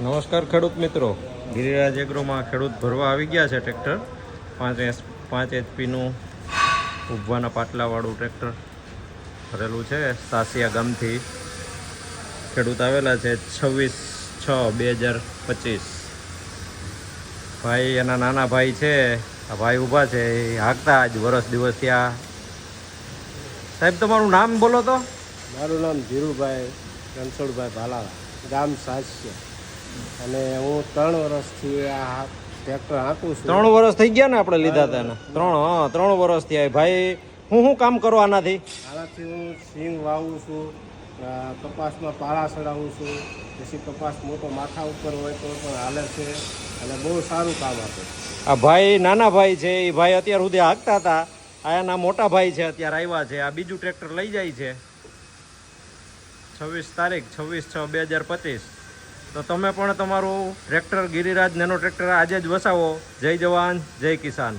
નમસ્કાર ખેડૂત મિત્રો, ગિરિરાજ એગ્રોમાં ખેડૂત ભરવા આવી ગયા છે. ટ્રેક્ટર 5 HP ઉભવાના પાટલાવાળું ટ્રેક્ટર ભરેલું છે. સાસિયા ગામથી ખેડૂત આવેલા છે. 26/6/2025. ભાઈ એના નાના ભાઈ છે. આ ભાઈ ઊભા છે, એ હાંકતા આજ વર્ષ દિવસ ત્યાં. સાહેબ, તમારું નામ બોલો તો. મારું નામ ધીરુભાઈ રણછોડભાઈ ભાલાળા, ગામ સાસ્ય, અને હું 3 વર્ષથી આ ટ્રેક્ટર હાંકું છું. 3 વર્ષ થઈ ગયા ને આપણે લીધા હતા એને? 3 વર્ષ થયા. ભાઈ, હું કામ કરું આનાથી? આનાથી હું સિંગ વાવું છું, કપાસમાં પાળા ચડાવું છું, પછી કપાસ મોટો માથા ઉપર હોય તો પણ હાલે છે, અને બહુ સારું કામ આપે. આ ભાઈ નાના ભાઈ છે, એ ભાઈ અત્યાર સુધી હાંકતા હતા. આ એના મોટા ભાઈ છે, અત્યારે આવ્યા છે. આ બીજું ટ્રેક્ટર લઈ જાય છે. 26/6/2025. તો તમે પણ તમારું ટ્રેક્ટર ગિરિરાજ નેનો ટ્રેક્ટર આજે જ વસાવો. જય જવાન, જય કિસાન.